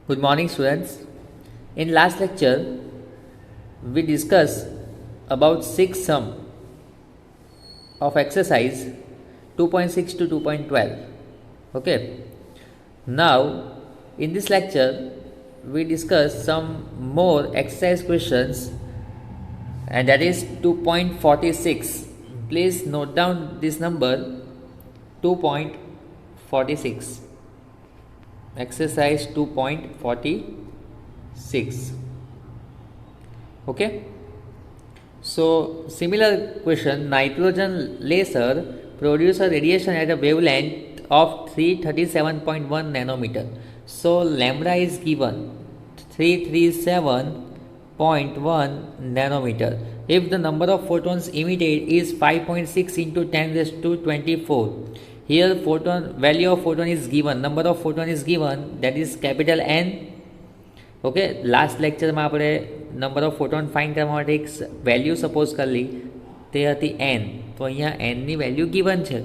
Good morning, students. In last lecture, we discussed about six sum of exercise 2.6 to 2.12. Okay. Now, in this lecture, we discuss some more exercise questions, and that is 2.46. Please note down this number 2.46. Exercise 2.46. Okay. So similar question, nitrogen laser produce a radiation at a wavelength of 337.1 nanometer. So lambda is given 337.1 nanometer. If the number of photons emitted is 5.6 into 10 raised to 24. Here photon value of photon is given, number of photon is given, that is capital N. Okay last લેક્ચરમાં આપણે number of photon find કરવા માટે એક value suppose કરી તે હતી N, તો અહીંયા એનની વેલ્યુ ગિવન છે,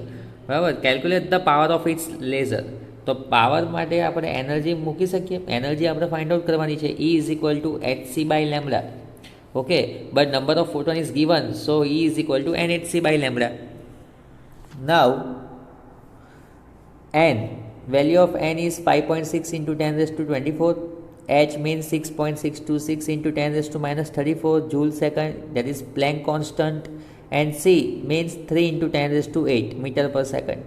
બરાબર. Calculate the power of its laser, તો પાવર માટે આપણે એનર્જી મૂકી શકીએ. એનર્જી આપણે ફાઇન્ડ આઉટ કરવાની છે, E is equal to HC by lambda. Okay, but number of photon is given, so E is equal to NHC by lambda. Now n, value of n is 5.6 into 10 raised to 24. H means 6.626 into 10 raised to minus 34 joule second, that is Planck constant. And C means 3 into 10 raised to 8 meter per second.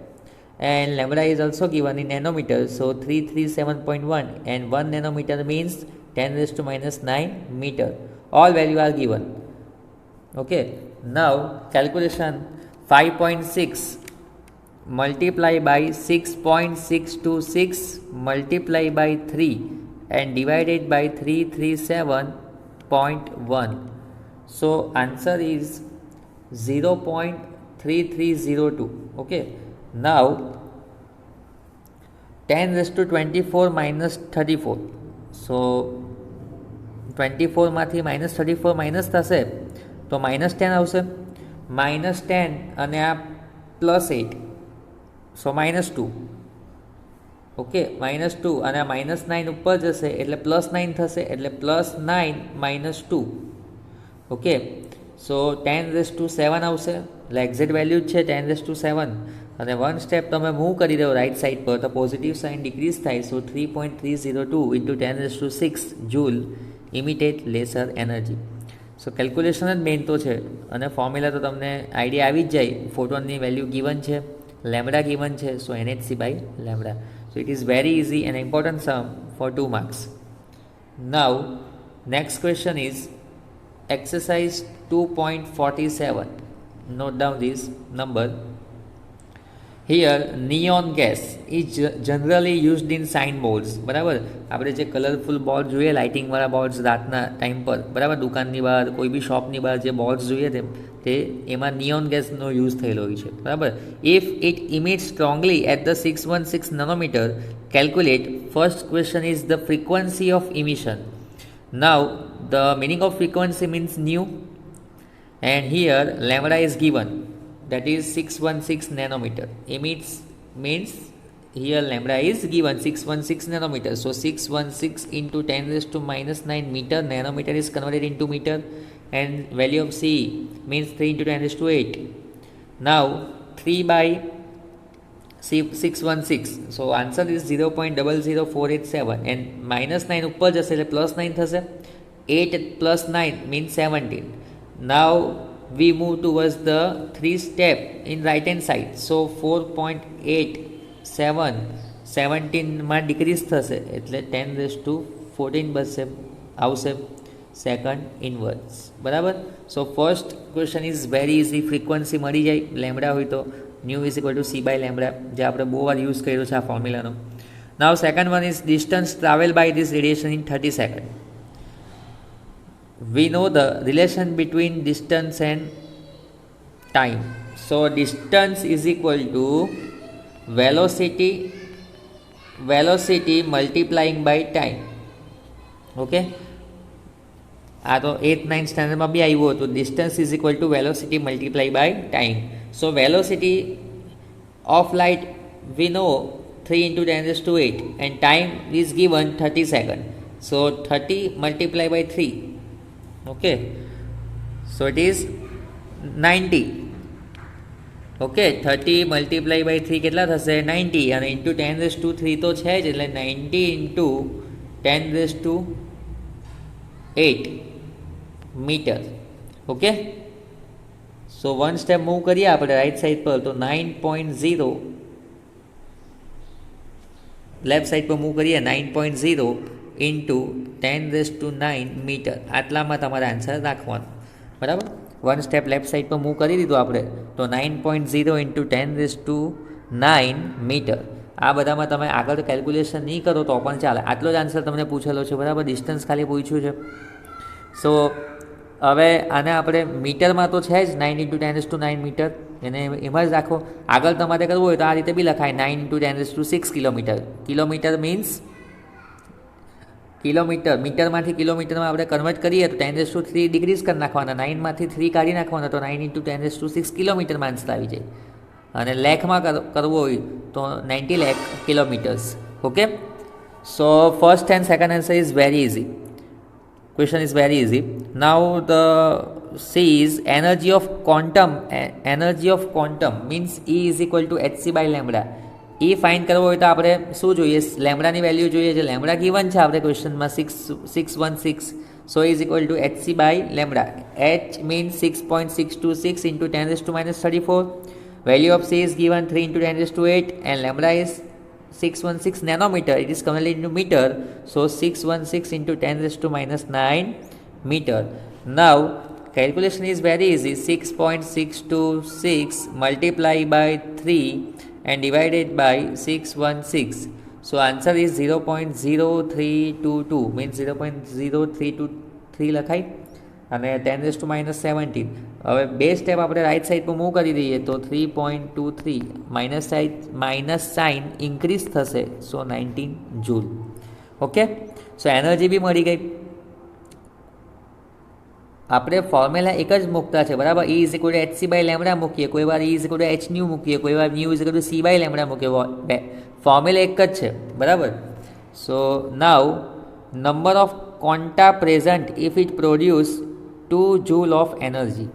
And lambda is also given in nanometers, so 337.1, and 1 nanometer means 10 raised to minus 9 meter. All value are given. Okay, now calculation 5.6 multiply by 6.626 multiply by 3 and divided by 337.1. So answer is 0.3302. Okay, now 10 raised to 24 minus 34. So 24 માંથી minus 34 minus થશે તો minus 10 આવશે, minus 10 અને આ plus 8, so minus 2. Okay, minus 2 અને આ minus 9 ઉપર જશે એટલે પ્લસ 9 થશે, એટલે પ્લસ 9 માઇનસ 2. ઓકે, સો 10 રેસ ટુ 7 આવશે, એટલે એક્ઝેક્ટ વેલ્યુ જ છે 10 રેસ ટુ 7. અને વન સ્ટેપ તમે મૂવ કરી દો રાઇટ સાઇડ પર તો પોઝિટિવ સાઇન ડિક્રીઝ થાય, so 3.302 into 10 raise to 6 joule emitted laser energy. So calculation જ મેઇન તો છે, અને ફોર્મ્યુલા તો તમને આઈડિયા આવી જ જાય. ફોટોનની વેલ્યુ ગિવન છે, લેમ્બડા ગિવન છે, so NHC by lambda. So it is very easy and important sum for 2 marks. Now next question is exercise 2.47. Note down this number. Here neon gas is generally used in sign boards. બરાબર, આપણે જે colourful board જોઈએ, લાઇટિંગવાળા boards રાતના time પર, બરાબર, દુકાનની બહાર કોઈ બી શોપની બહાર જે બોર્ડ્સ જોઈએ તે એમાં નિયોન ગેસનો યુઝ થયેલો હોય છે, બરાબર. If it emits strongly at the 616 nanometre, calculate. First question is the frequency of emission. Now the meaning of frequency means nu, and here lambda is given, that is 616 nanometer. Emits means here lambda is given 616 nanometer, so 616 into 10 raised to minus 9 meter, nanometer is converted into meter, and value of C means 3 into 10 raised to 8. Now 3 by 616, so answer is 0.00487, and minus 9 ઉપર જશે એટલે plus 9 થશે, 8 plus 9 means 17. Now we move towards the 3 step in right hand side, so 4.87 17 માં decrease થશે એટલે 10 raised to 14 બચશે, આવશે second inverse, બરાબર. So first question is very easy, frequency મળી જાય, લેમ્બડા હોય તો nu is equal to C by lambda, જે આપણે બહુ વાર યુઝ કર્યો છે આ ફોર્મ્યુલાનો. Now second one is distance travel by this radiation in 30 second. We know the relation between distance and time. So distance is equal to velocity multiplying by time. Okay, આ તો 8th 9th સ્ટાન્ડર્ડમાં બી આવ્યું હતું. Distance is equal to velocity multiply by time. So velocity of light we know 3 into 10 raised to 8 and time is given 30 seconds. So 30 multiplied by 3. Okay. So it is 90. Okay 30 multiply by 3 કેટલા થશે 90 અને into 10 raise two 3 તો છે જ એટલે 90 into 10 raise to 8 metre. Okay so one step move કરીએ આપણે right side પર તો 9.0 લેફ્ટ સાઈડ પર મૂવ કરીએ 9.0 ઇન્ટુ 10 રેઝ ટુ 9 મીટર. આટલામાં તમારે આન્સર રાખવાનો. બરાબર વન સ્ટેપ લેફ્ટ સાઈડ પર મૂવ કરી દીધું આપણે તો 9.0 ઇન્ટુ 10 રેઝ ટુ 9 મીટર. આ બધામાં તમે આગળ કેલ્ક્યુલેશન નહીં કરો તો પણ ચાલે. આટલો જ આન્સર તમને પૂછેલો છે. બરાબર ડિસ્ટન્સ ખાલી પૂછ્યું છે. સો હવે આને આપણે મીટરમાં તો છે જ 9 ઇન્ટુ 10 રેઝ ટુ 9 મીટર એને એમાં જ રાખો. આગળ તમારે કરવું હોય તો આ રીતે બી લખાય 9 into 10 raise to 6 kilometre. Kilometre means kilometre મીટરમાંથી કિલોમીટરમાં આપણે કન્વર્ટ કરીએ તો 10 રેઝ ટુ 3 ડિક્રીઝ કરી નાખવાના. 9માંથી 3 કાઢી નાખવાના તો 9 ઇન્ટુ 10 રેઝ ટુ 6 કિલોમીટરમાં આન્સર આવી જાય. અને લેખમાં કરવો હોય તો 90 lakh kilometres. Okay so first and second answer is very easy. Question is very easy. Now the C is energy of quantum means E is equal to hc by lambda. E find કરવો હોય તો આપણે શું જોઈએ લેમ્બડાની value જોઈએ છે. Lambda given છે આપણે ક્વેશ્ચનમાં 616 so is equal to hc by lambda. h means 6.626 into 10 raised to minus 34. Value of C is given 3 into 10 raised to 8 and lambda is 616 nanometer. It is converted into meter. So 616 into 10 raised to minus 9 meter. Now calculation is very easy. 6.626 multiplied by 3 and divided by 616. So answer is 0.0322 means 0.0323 લખાય અને 10 raise to minus 17. હવે બે step આપણે right side પર move કરી દઈએ તો 3.23 minus sign increase થશે સો 19 જૂલ. ઓકે સો એનર્જી બી મળી ગઈ. આપણે ફોર્મ્યુલા એક જ મૂકતા છે. બરાબર E is equal to hc by lambda મૂકીએ, કોઈ વાર E is equal to h nu મૂકીએ, કોઈ વાર nu is equal to c by lambda મૂકીએ. ફોર્મ્યુલા એક જ છે. બરાબર so now number of quanta present if it produce 2 joule of energy.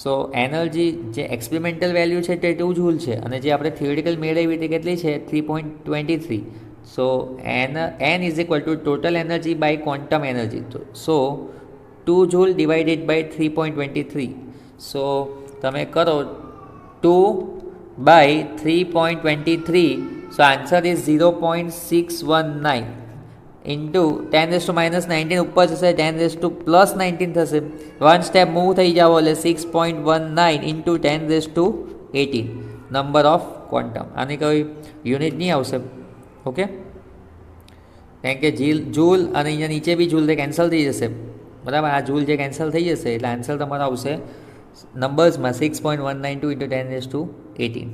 So energy જે એક્સપેરિમેન્ટલ વેલ્યુ છે તે 2 જૂલ છે અને જે આપણે થિયોરિટિકલ મેળવી તે કેટલી છે 3.23. So n is equal to total energy by quantum energy. So 2 joule divided by 3.23. So તમે કરો 2 by 3.23. So answer is 0.619 into 10 raise to minus 19 ઉપર જશે 10 રેઝ ટુ પ્લસ 19 થશે. વન સ્ટેપ મૂવ થઈ જાવ એટલે 6.19 into 10 raise to 18 number of quantum. આની કોઈ યુનિટ નહીં આવશે. ઓકે કારણ કે જૂલ અને અહીંયા નીચે બી જૂલ કેન્સલ થઈ જશે. બરાબર આ જૂલ જે કેન્સલ થઈ જશે એટલે આન્સર તમારો આવશે નંબર્સમાં 6.192 ઇન્ટુ 10 રેઝ ટુ 18.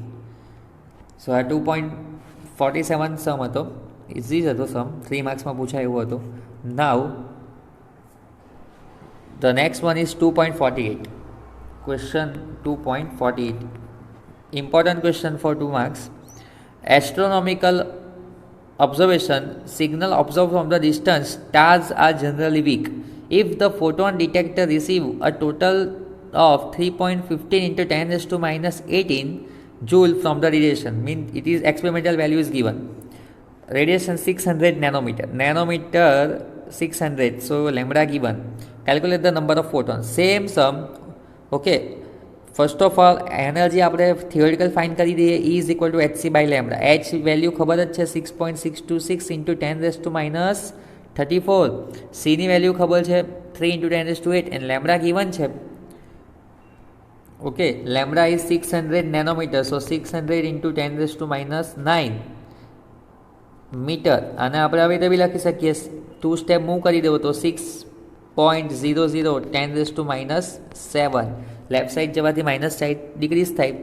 સો આ 2.47 સમ હતો. ઇઝી જ હતો સમ. 3 માર્ક્સમાં પૂછાય એવો હતો. નાવ the next one is 2.48. Question 2.48 important question for 2 marks. Astronomical observation signal observed from the distance stars are generally weak. If the photon detector receive a total of 3.15 into 10 raised to minus 18 joule from the radiation, means it is experimental value is given. Radiation 600 nanometer 600. So lambda given. Calculate the number of photons. Same sum. Okay. First of all energy આપણે theoretical find કરી દઈએ. E is equal to hc by lambda. h value ખબર જ છે 6.626 into 10 raise to minus 34. સીની value ખબર છે 3 into 10 raise to 8 and lambda given છે. Okay lambda is 600 nanometre. So 600 into 10 raise to minus 9 metre. અને આપણે આવી રીતે બી લખી શકીએ 2 સ્ટેપ મૂવ કરી દેવો તો 6.00 10 raise to minus 7. Left side જવાથી માઇનસ સાઈડ ડિક્રીઝ થાય.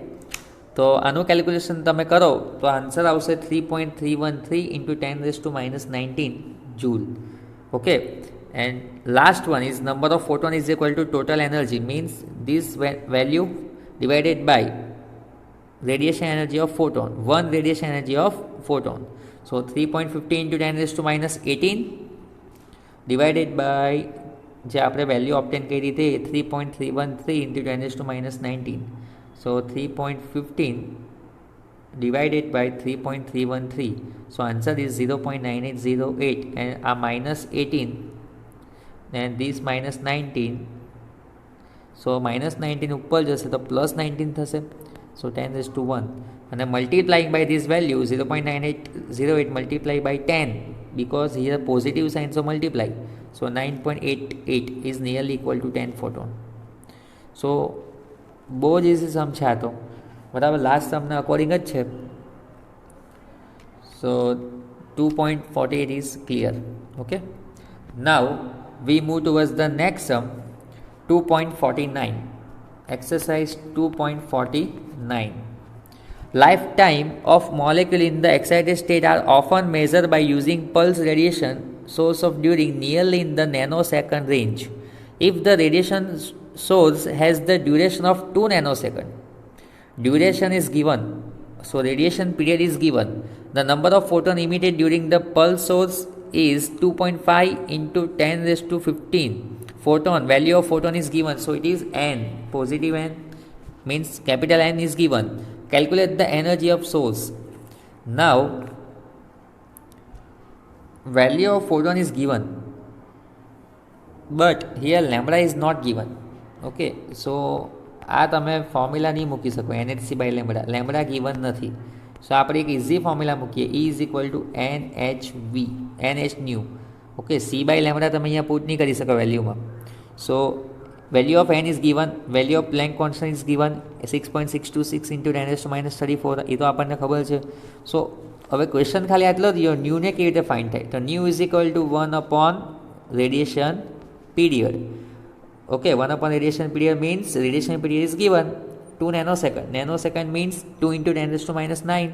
તો આનું કેલ્ક્યુલેશન તમે કરો તો આન્સર આવશે 3.313 into 10 raise to minus 19 joule. Okay and last one is number of photon is equal to total energy means this value divided by radiation energy of photon, 1 radiation energy of photon. So 3.50 into 10 raised to minus 18 divided by જે આપણે value ઓપ્ટેન કરી તે 3.313 into 10 raised to minus 19. So 3.15 divided by 3.313. So answer is 0.9808 and minus 18 and this minus 19. So minus 19 ઉપર જશે તો plus 19 થશે. So 10 raised to 1 and multiplying by this value 0.9808 multiply by 10 because here positive sign, so multiply. So 9.88 is nearly equal to 10 photon. So બહુ જ easy sum છે આ તો, બરાબર. લાસ્ટ સમને અકોર્ડિંગ જ છે. So 2.48 is clear. Okay, now we move towards the next sum, 2.49. Exercise 2.49. Lifetime of molecule in the excited state are often measured by using pulse radiation source of during nearly in the nanosecond range. If the radiation source has the duration of 2 nanoseconds, duration is given, so radiation period is given. The number of photon emitted during the pulse source is 2.5 into 10 raised to 15 photon. Value of photon is given, so it is n, positive n means capital N is given. Calculate the energy of source. Now value of photon is given, but here lambda is not given. Okay, so આ તમે formula નહીં મૂકી શકો, NHC by lambda, lambda given નથી. So આપણે એક easy formula મૂકીએ, E is equal to NH nu. Okay, C by lambda તમે અહીંયા પુટ નહીં કરી શકો વેલ્યુમાં. So value of n is given, value of Planck constant is given 6.626 into 10⁻�34. એ તો આપણને ખબર છે. સો હવે ક્વેશ્ચન ખાલી આટલો જ રહ્યો, ન્યુને કેવી રીતે ફાઇન્ડ થાય? તો new is equal two 1 upon radiation period. Okay, 1 upon radiation period means radiation period is given 2 nanosecond. Nanosecond means 2 into 10 raised to minus 9.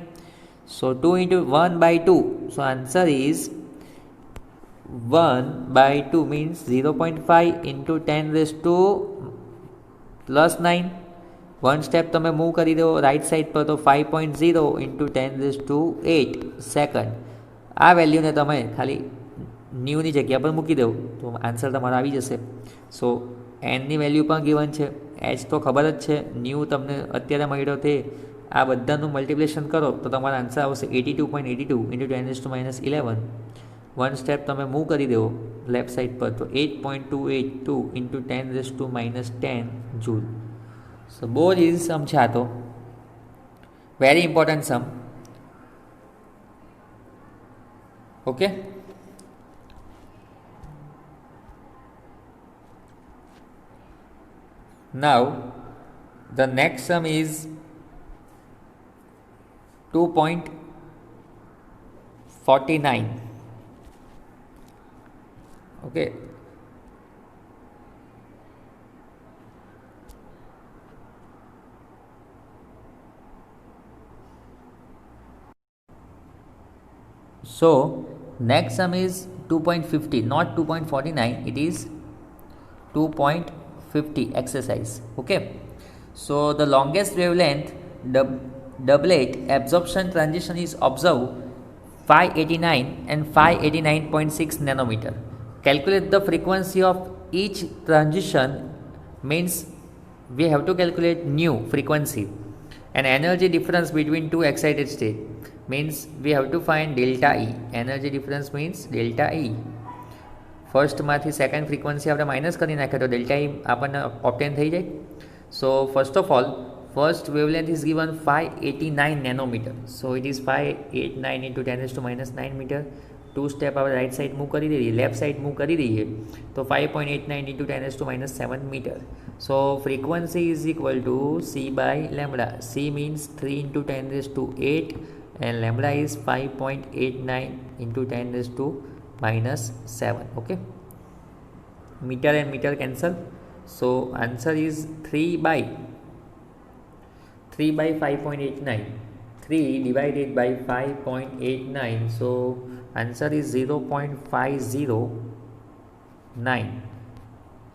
So 2 into 1 by 2. So answer is 1 by 2 means 0.5 into 10 raised to plus 9. One step તમે move કરી દો right side પર, તો 5.0 into 10 raised to 8 second. આ વેલ્યુને તમે ખાલી ન્યૂની જગ્યા પર મૂકી દો તો આન્સર તમારો આવી જશે. સો એનની વેલ્યુ પણ ગિવન છે, એચ તો ખબર જ છે, ન્યૂ તમને અત્યારે મળ્યો તે આ બધાનું મલ્ટિપ્લિકેશન કરો તો તમારો આન્સર આવશે 82.82 into 10 raised to minus 11. One step તમે મૂવ કરી દો લેફ્ટ સાઇડ પર તો 8.282 into 10 raised to minus 10 joule. So બહુ જ ઇઝી સમ છે આ તો, very important sum. Okay, now the next sum is 2.49. Okay, so next sum is 2.50, not 2.49, it is 2.50 exercise. Okay, so the longest wavelength doublet absorption transition is observed 589 and 589.6 nanometer. Calculate the frequency of each transition, means we have to calculate new frequency, and energy difference between two excited state, means we have to find delta E. Energy difference means delta E. ફર્સ્ટમાંથી second frequency આપણે minus કરી નાખીએ તો delta E આપણને obtain થઈ જાય. So first of all first wavelength is given 589 nanometre. So it is 589 into 10 raised to minus 9 metre. 2 step આપણે right side move કરી દઈએ, લેફ્ટ સાઇડ મૂવ કરી દઈએ તો 5.89 into 10 raised to minus 7 metre. So frequency is equal to C by lambda. C means 3 into 10 raised to 8 and lambda is 5.89 into 10 raised to minus 7. Okay, meter and meter cancel, so answer is 3 by 5.89. 3 divided by 5.89, so answer is 0.509.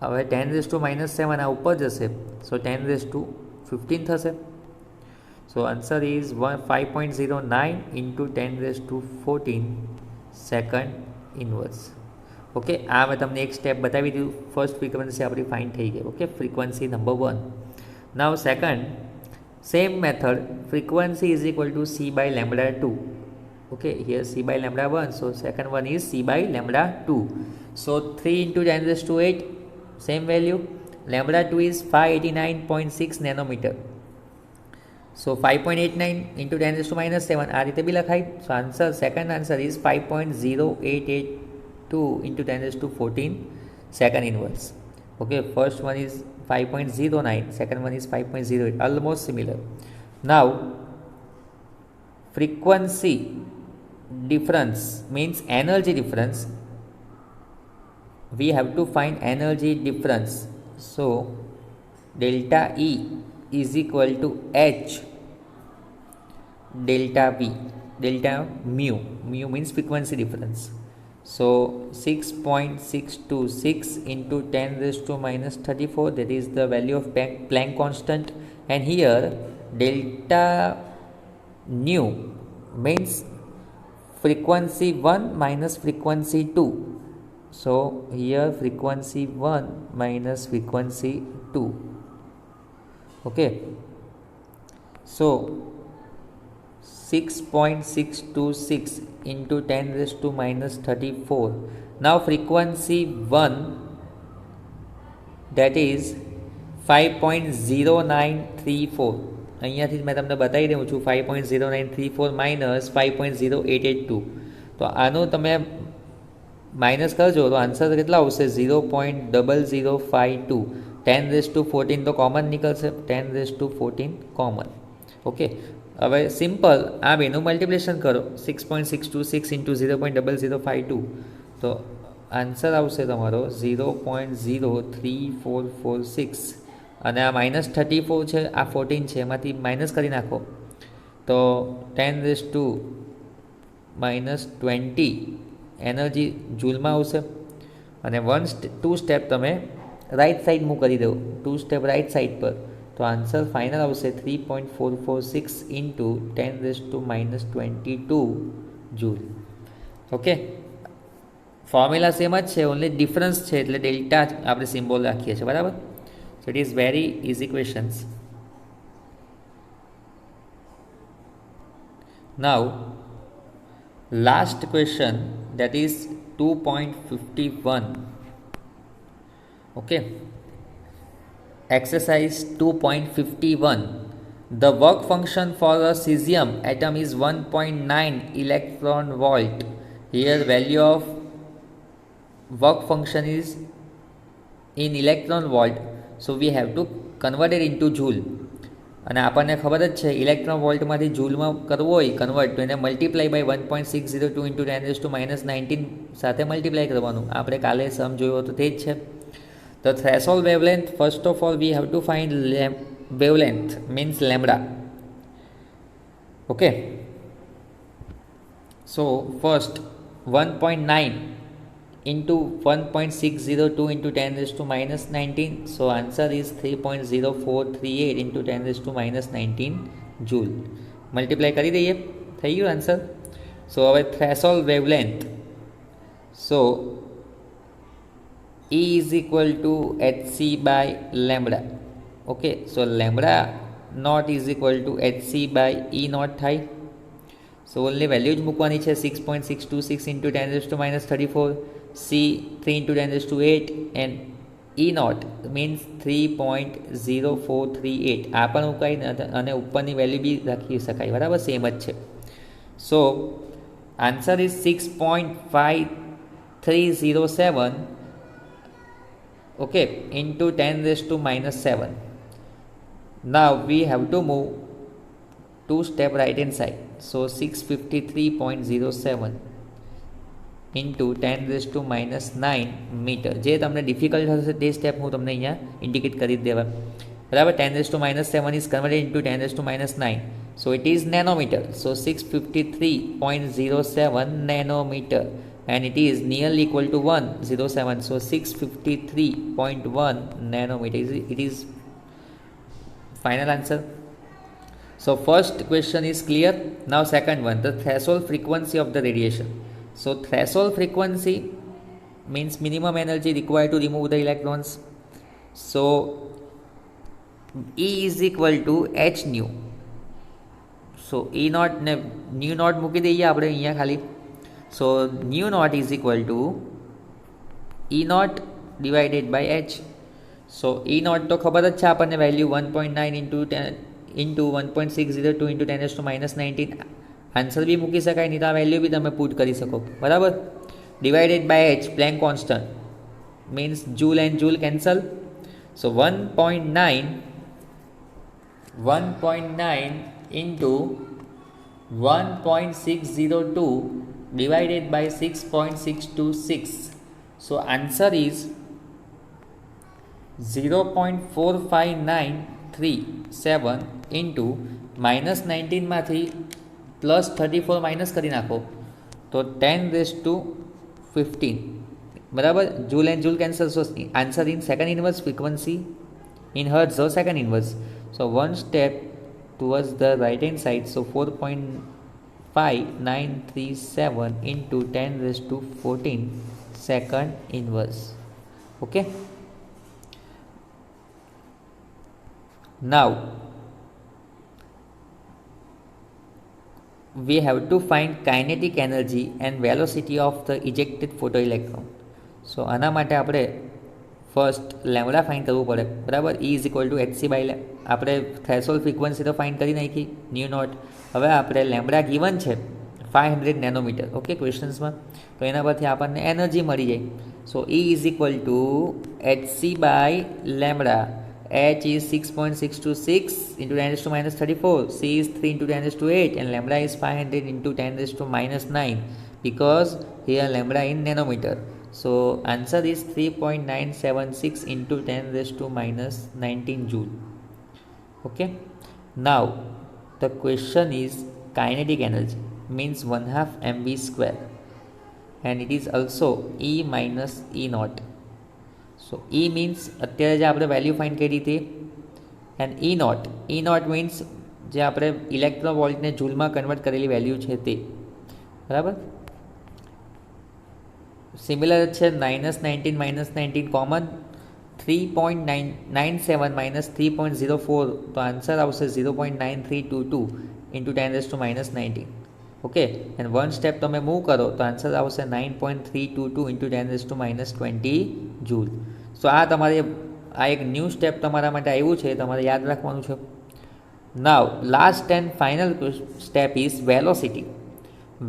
હવે 10 raised to minus 7 આ ઉપર જશે, so 10 raised to 15 થશે. So answer is 5.09 into 10 raised to 14 second inverse. Okay, આ મેં તમને એક step બતાવી દીધું. ફર્સ્ટ ફ્રીક્વન્સી આપણી ફાઇન્ડ થઈ ગઈ. Okay, frequency number 1. Now second same method, frequency is equal to c by lambda 2. Okay, here c by lambda 1, so second one is c by lambda 2. So 3 into 10 raised to 8, same value. Lambda 2 is 589.6 nanometer. So 5.89 into 10 raised to minus 7, આ રીતે બી લખાય. So answer, second answer is 5.0882 into 10 raised to 14 second inverse. Okay, first one is 5.09, second one is 5.08, almost similar. Now frequency difference means energy difference. We have to find energy difference. So delta E is equal to H delta V, delta mu. Mu means frequency difference. So 6.626 into 10 raised to minus 34, that is the value of Planck constant. And here delta nu means frequency 1 minus frequency 2. So here frequency 1 minus frequency 2. Okay, so 6.626 into 10 raised to minus 34. Now frequency 1, that is 5.0934. અહીંયાથી જ મેં તમને બતાવી દઉં છું. 5.0934 minus 5.0882. તો આનું તમે માઇનસ કરજો તો આન્સર કેટલા આવશે? 0.0052. 10 raised to 14 તો કોમન નીકળશે. 10 raised to 14 કોમન. ઓકે, હવે સિમ્પલ આ બેનું મલ્ટિપ્લિકેશન કરો. 6.626 ઇન્ટુ 0.0052, તો આન્સર આવશે તમારો 0.03446. અને આ માઇનસ 34 છે, આ 14 છે, એમાંથી માઇનસ કરી નાખો તો 10 raised to minus 20 એનર્જી જૂલમાં આવશે. અને 2 સ્ટેપ તમે રાઇટ સાઈડ મૂવ કરી દો, 2 સ્ટેપ રાઇટ સાઈડ પર, તો આન્સર ફાઇનલ આવશે 3.446 into 10 raised to minus 22 joule. Okay, formula same જ છે, ઓનલી ડિફરન્સ છે એટલે ડેલ્ટા આપણે સિમ્બોલ રાખીએ છીએ. બરાબર? So it is very easy questions. Now last question, that is 2.51. Okay, exercise 2.51. The work function for a cesium atom is 1.9 electron volt. Here value of work function is in electron volt, so we have to convert it into joule. અને આપણને ખબર જ છે electron વોલ્ટમાંથી જૂલમાં કરવો હોય convert, તો એને multiply by 1.602 into 10 raised to minus 19 સાથે મલ્ટીપ્લાય કરવાનું. આપણે કાલે સમ જોયો તો તે જ છે. The threshold wavelength, first of all we have to find wavelength means lambda. Okay, so first 1.9 into 1.602 into 10 raised to minus 19, so answer is 3.0438 into 10 raised to minus 19 joule. Multiply કરી દઈએ, થઈ ગયું આન્સર. સો હવે threshold wavelength, so E is equal to hc by lambda. Okay, so lambda naught is equal to hc by E naught થાય. So only value જ મૂકવાની છે. 6.626 into 10 raised to minus 34, C 3 into 10 raised to 8, and E naught means 3.0438. આ પણ મુકાય અને ઉપરની value બી રાખી શકાય. બરાબર? સેમ જ છે. સો answer is 6.5307 okay into 10 raised to minus 7. Now we have to move 2 step right hand side, so 653.07 into 10 raised to minus 9 metre. જે તમને ડિફિકલ્ટ હશે તે સ્ટેપ હું તમને અહીંયા ઇન્ડિકેટ કરી દેવા. બરાબર? 10 raised to minus 7 is converted into 10 raised to minus 9, so it is nanometer. So 653.07 nanometer, and it is nearly equal to 107. So 653.1 nanometer, it is final answer. So first question is clear. Now second one, the threshold frequency of the radiation. So threshold frequency means minimum energy required to remove the electrons. So E is equal to h nu. So E naught ને new not મૂકી દઈએ આપણે અહીંયા ખાલી. So nu naught is equal to E naught divided by h. So E naught તો ખબર જ છે આપણને value 1.9 into 1.602 into 10 raised to minus 19. Answer બી મૂકી શકાય, નહીં તો આ વેલ્યુ બી તમે પુટ કરી શકો, બરાબર. Divided by h, Planck constant means joule and joule cancel. So 1.9 into 1.602 divided by 6.626. So answer is 0.4593 into minus 19 માંથી પ્લસ 34 માઇનસ કરી નાખો તો 10⁻15, બરાબર. Joule and joule cancel. So answer in second inverse frequency in hertz or second inverse. So one step towards the right hand side. So 4.5937 into 10⁻14 second inverse. Okay. Now we have to find kinetic energy and velocity of the ejected photoelectron. So આના માટે આપણે first lambda find કરવું પડે, બરાબર. E is equal to HC by આપણે threshold frequency તો find કરી નાખી, ન્યુ નોટ. હવે આપણે લેમ્બડા ગીવન છે 500 નેનોમીટર, ઓકે, ક્વેશ્ચન્સમાં. તો એના પરથી આપણને એનર્જી મળી જાય. So E is equal to HC by lambda. H is 6.626 into 10⁻34. C is 3 into 10⁸, and lambda is 500 into 10⁻9 because here lambda in nanometer. So answer is 3.976 into 10⁻19 joule. Okay. Now the question is kinetic energy means 1/2 mv square, and it is also E minus E naught. So E means અત્યારે જે આપણે value find કરી હતી, and E naught means જે આપણે electron વોલ્ટને જૂલમાં convert કરેલી value છે તે, બરાબર. સિમિલર છે. -19 કોમન. 3.997 -3.04, તો આન્સર આવશે 0.9322 into 10⁻19. Okay, and one step તમે મૂવ કરો તો આન્સર આવશે 9.322 into 10⁻20 જૂલ. સો આ તમારે આ એક ન્યૂ સ્ટેપ તમારા માટે આવ્યું છે, તમારે યાદ રાખવાનું છે. Now last and final step is velocity.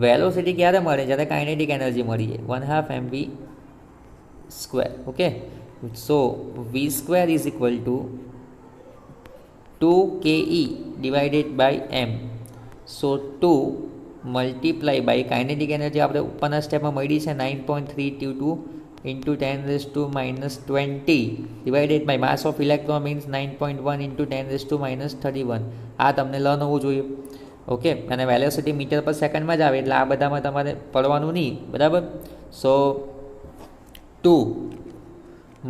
Velocity ક્યારે મળે? જ્યારે કાઇનેટિક એનર્જી મળી જાય, 1/2 mv square. Okay, so v square is equal to 2ke divided by m. So 2 multiply by kinetic energy આપણે ઉપરના સ્ટેપમાં મળી છે 9.322 into 10⁻20 divided by mass of electron means 9.1 into 10⁻31. આ તમને લર્ન હોવું જોઈએ, ઓકે. અને વેલોસિટી મીટર પર સેકન્ડમાં જ આવે, એટલે આ બધામાં તમારે પડવાનું નહીં, બરાબર. સો 2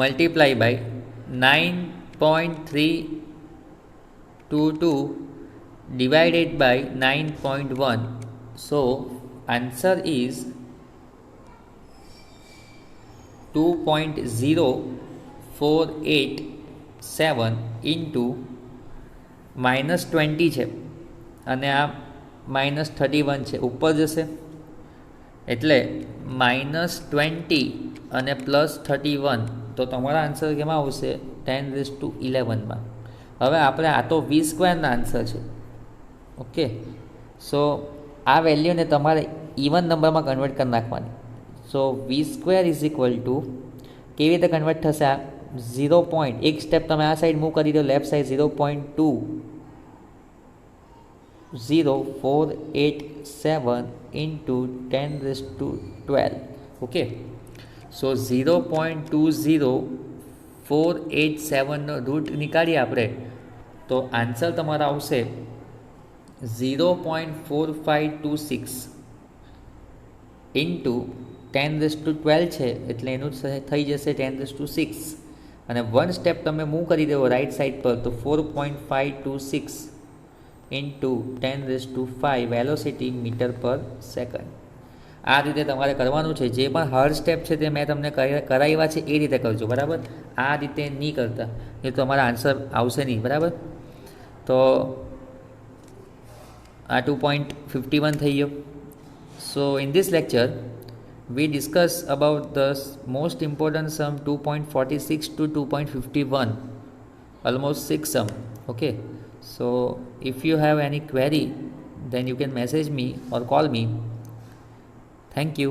multiply by 9.322 divided by 9.1. So answer is 2.0487 into -20 છે અને આ -31 છે, ઉપર જશે એટલે -20 અને +31, તો તમારા આન્સર કેમાં આવશે? 10⁻11માં. હવે આપણે આ તો વી સ્ક્વેરના આન્સર છે, ઓકે. સો આ વેલ્યુને તમારે ઇવન નંબરમાં કન્વર્ટ કરી નાખવાની. સો વી સ્ક્વેર ઇઝ ઇક્વલ ટુ કેવી રીતે કન્વર્ટ થશે? આ 0. એક સ્ટેપ તમે આ સાઈડ મૂવ કરી દો, લેફ્ટ સાઈડ 0.20487 into 10⁻12. ઓકે, સો 0.20487નો રૂટ નીકાળીએ આપણે તો આન્સર તમારો આવશે 0.4526 ઇન્ટુ 10⁻12 છે, એટલે એનું થઈ જશે 10⁻6. અને વન સ્ટેપ તમે મૂવ કરી દેવો રાઈટ સાઈડ પર તો 4.526 ઇન્ટુ 10⁵ વેલોસિટી મીટર પર સેકન્ડ. આ રીતે તમારે કરવાનું છે. જે પણ હર સ્ટેપ છે તે મેં તમને કરાવ્યા છે એ રીતે કરજો, બરાબર. આ રીતે નહીં કરતા, એ તો તમારા આન્સર આવશે નહીં, બરાબર. તો આ 2.51 થઈ ગયો. સો in this lecture we discuss about the most important sum 2.46 to 2.51, almost 6 sum. Okay, so if you have any query, then you can message me or call me. Thank you.